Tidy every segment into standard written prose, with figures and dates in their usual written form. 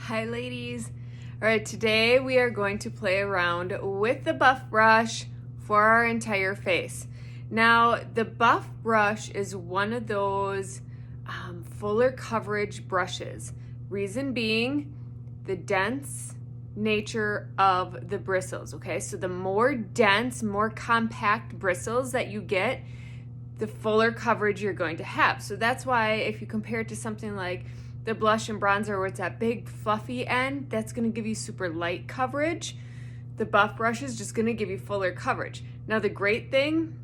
Hi ladies. All right, today we are going to play around with the buff brush for our entire face. Now, the buff brush is one of those fuller coverage brushes. Reason being, the dense nature of the bristles, okay? So the more dense, more compact bristles that you get, the fuller coverage you're going to have. So that's why if you compare it to something like the blush and bronzer where it's that big fluffy end, that's going to give you super light coverage. The buff brush is just going to give you fuller coverage. Now the great thing,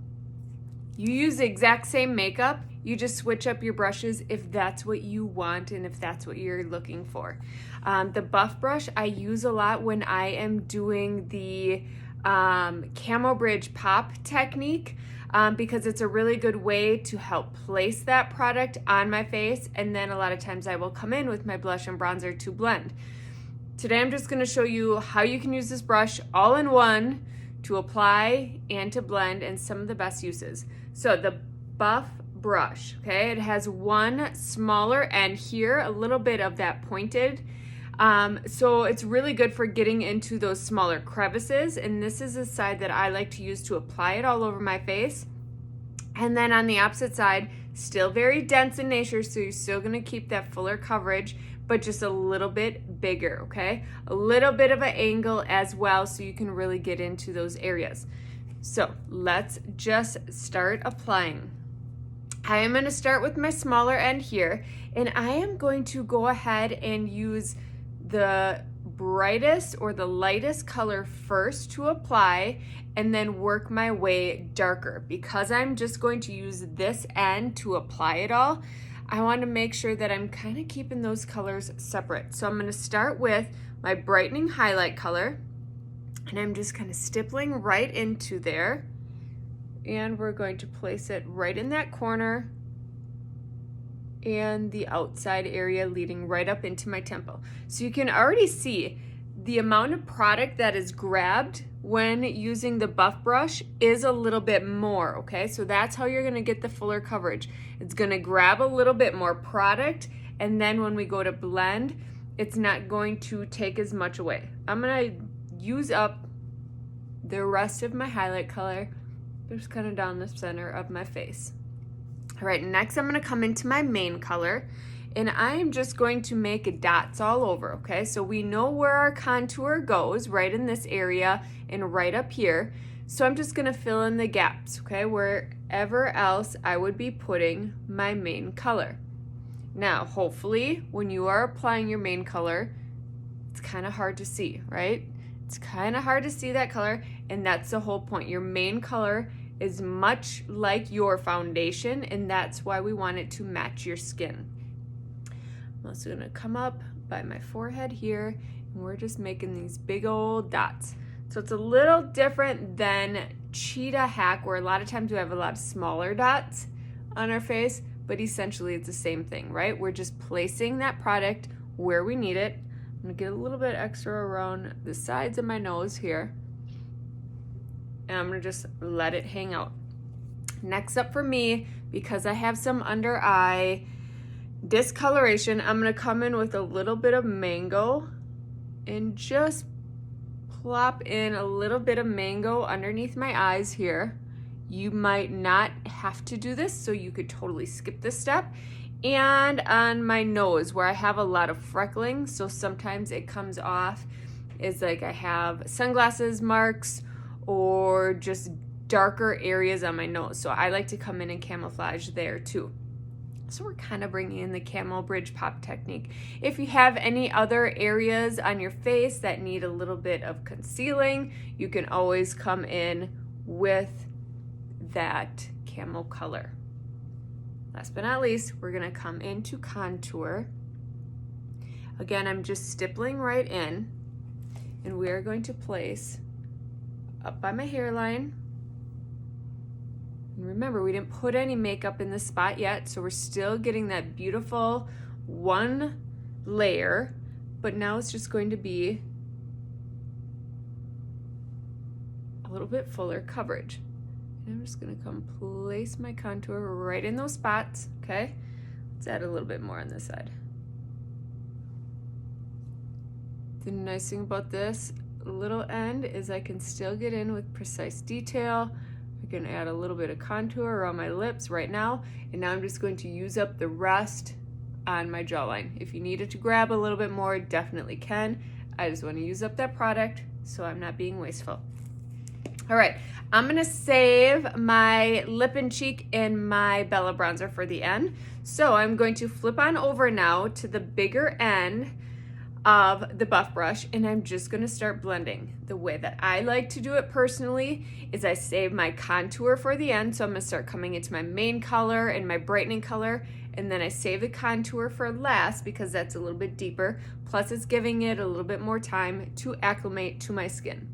you use the exact same makeup, you just switch up your brushes if that's what you want and if that's what you're looking for. The buff brush I use a lot when I am doing the camo bridge pop technique. Because it's a really good way to help place that product on my face, and then a lot of times I will come in with my blush and bronzer to blend. Today I'm just going to show you how you can use this brush all in one to apply and to blend, and some of the best uses. So the buff brush, okay, it has one smaller end here, a little bit of that pointed. So it's really good for getting into those smaller crevices, and this is the side that I like to use to apply it all over my face. And then on the opposite side, still very dense in nature, so you're still going to keep that fuller coverage, but just a little bit bigger, okay? A little bit of an angle as well, so you can really get into those areas. So let's just start applying. I am going to start with my smaller end here, and I am going to go ahead and use the brightest or the lightest color first to apply, and then work my way darker. Because I'm just going to use this end to apply it all, I want to make sure that I'm kind of keeping those colors separate. So I'm going to start with my brightening highlight color, and I'm just kind of stippling right into there, and we're going to place it right in that corner and the outside area leading right up into my temple. So you can already see the amount of product that is grabbed when using the buff brush is a little bit more, okay? So that's how you're gonna get the fuller coverage. It's gonna grab a little bit more product, and then when we go to blend, it's not going to take as much away. I'm gonna use up the rest of my highlight color just kind of down the center of my face. All right, next I'm going to come into my main color, and I am just going to make dots all over, okay? So we know where our contour goes, right in this area and right up here. So I'm just going to fill in the gaps, okay, wherever else I would be putting my main color. Now, hopefully, when you are applying your main color, it's kind of hard to see, right? It's kind of hard to see that color, and that's the whole point. Your main color is much like your foundation, and that's why we want it to match your skin. I'm also gonna come up by my forehead here, and we're just making these big old dots. So it's a little different than cheetah hack, where a lot of times we have a lot of smaller dots on our face, but essentially it's the same thing, right? We're just placing that product where we need it. I'm gonna get a little bit extra around the sides of my nose here, and I'm gonna just let it hang out. Next up for me, because I have some under eye discoloration, I'm gonna come in with a little bit of mango and just plop in a little bit of mango underneath my eyes here. You might not have to do this, so you could totally skip this step. And on my nose, where I have a lot of freckling, so sometimes it comes off as like I have sunglasses marks or just darker areas on my nose. So I like to come in and camouflage there too. So we're kind of bringing in the camo bridge pop technique. If you have any other areas on your face that need a little bit of concealing, you can always come in with that camo color. Last but not least, we're gonna come into contour. Again, I'm just stippling right in, and we are going to place up by my hairline. And remember, we didn't put any makeup in this spot yet, so we're still getting that beautiful one layer, but now it's just going to be a little bit fuller coverage. And I'm just gonna come place my contour right in those spots, okay? Let's add a little bit more on this side. The nice thing about this little end is I can still get in with precise detail. I can add a little bit of contour around my lips right now, and now I'm just going to use up the rest on my jawline. If you needed to grab a little bit more, definitely can. I just want to use up that product so I'm not being wasteful. All right, I'm gonna save my lip and cheek and my Bella bronzer for the end. So I'm going to flip on over now to the bigger end of the buff brush, and I'm just gonna start blending. The way that I like to do it personally is I save my contour for the end, so I'm gonna start coming into my main color and my brightening color, and then I save the contour for last because that's a little bit deeper, plus it's giving it a little bit more time to acclimate to my skin.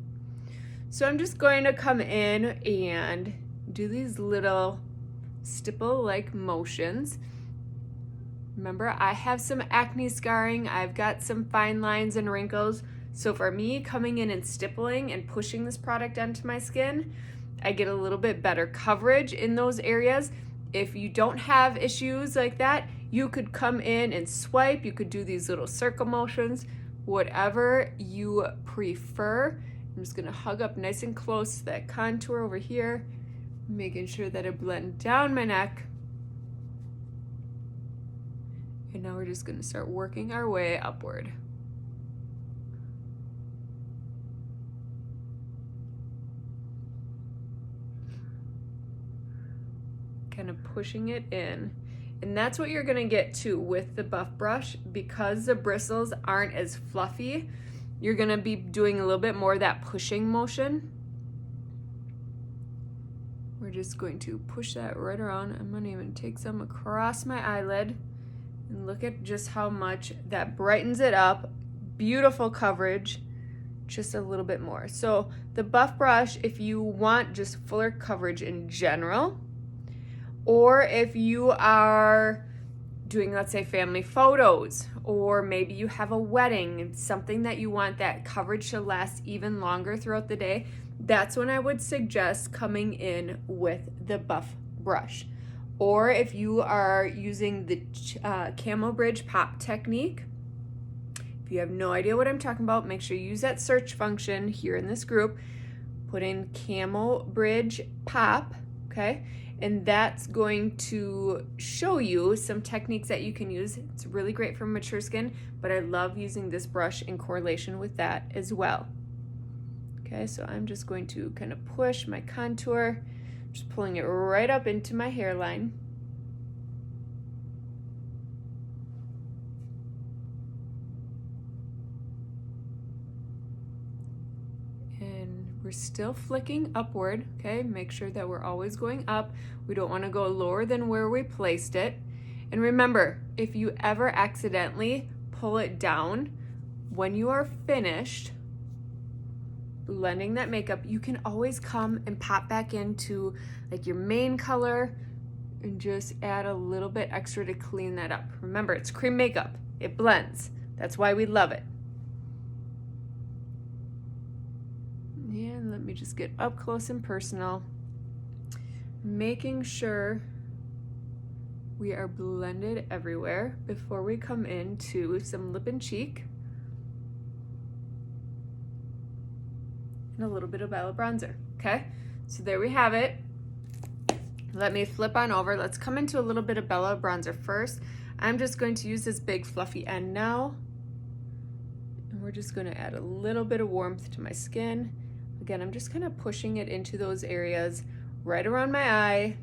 So I'm just going to come in and do these little stipple-like motions. Remember, I have some acne scarring. I've got some fine lines and wrinkles. So for me, coming in and stippling and pushing this product onto my skin, I get a little bit better coverage in those areas. If you don't have issues like that, you could come in and swipe. You could do these little circle motions, whatever you prefer. I'm just gonna hug up nice and close to that contour over here, making sure that I blend down my neck. And now we're just gonna start working our way upward. Kind of pushing it in. And that's what you're gonna get to with the buff brush. Because the bristles aren't as fluffy, you're gonna be doing a little bit more of that pushing motion. We're just going to push that right around. I'm gonna even take some across my eyelid and look at just how much that brightens it up. Beautiful coverage, just a little bit more. So the buff brush, if you want just fuller coverage in general, or if you are doing, let's say, family photos, or maybe you have a wedding and something that you want that coverage to last even longer throughout the day, that's when I would suggest coming in with the buff brush. Or if you are using the Camo Bridge Pop technique, if you have no idea what I'm talking about, make sure you use that search function here in this group, put in Camo Bridge Pop, okay? And that's going to show you some techniques that you can use. It's really great for mature skin, but I love using this brush in correlation with that as well. Okay, so I'm just going to kind of push my contour, just pulling it right up into my hairline. We're still flicking upward, okay? Make sure that we're always going up. We don't want to go lower than where we placed it. And remember, if you ever accidentally pull it down, when you are finished blending that makeup, you can always come and pop back into like your main color and just add a little bit extra to clean that up. Remember, it's cream makeup. It blends. That's why we love it. And let me just get up close and personal, making sure we are blended everywhere before we come into some lip and cheek and a little bit of Bella bronzer. Okay, so there we have it. Let me flip on over. Let's come into a little bit of Bella bronzer first. I'm just going to use this big fluffy end now, and we're just going to add a little bit of warmth to my skin. Again, I'm just kind of pushing it into those areas right around my eye,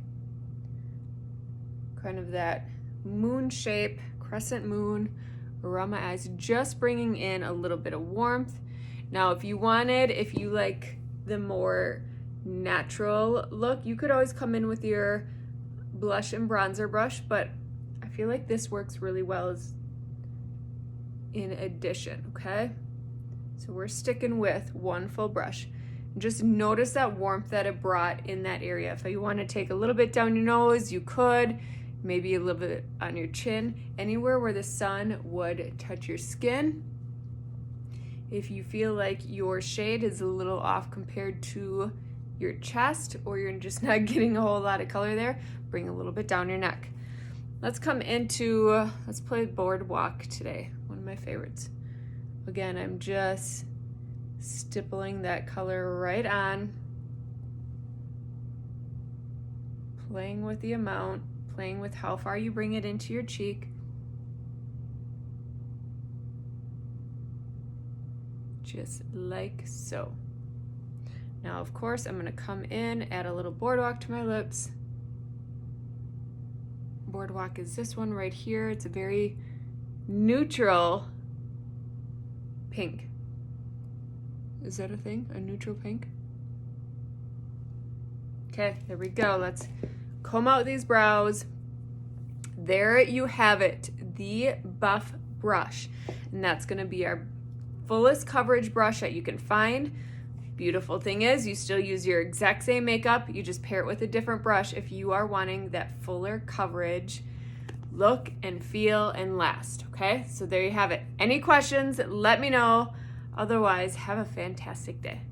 kind of that moon shape, crescent moon around my eyes, just bringing in a little bit of warmth. Now, if you like the more natural look, you could always come in with your blush and bronzer brush, but I feel like this works really well as in addition, okay? So we're sticking with one full brush. Just notice that warmth that it brought in that area. If you want to take a little bit down your nose, you could. Maybe a little bit on your chin. Anywhere where the sun would touch your skin. If you feel like your shade is a little off compared to your chest, or you're just not getting a whole lot of color there, bring a little bit down your neck. Let's come into, let's play Boardwalk today. One of my favorites. Again, I'm just stippling that color right on, playing with the amount, playing with how far you bring it into your cheek. Just like so. Now, of course, I'm going to come in, add a little boardwalk to my lips. Boardwalk is this one right here. It's a very neutral pink. Is that a thing? A neutral pink? Okay, there we go. Let's comb out these brows. There you have it, the Buff brush. And that's going to be our fullest coverage brush that you can find. Beautiful thing is you still use your exact same makeup, you just pair it with a different brush if you are wanting that fuller coverage look and feel and last. Okay, so there you have it. Any questions, let me know. Otherwise, have a fantastic day.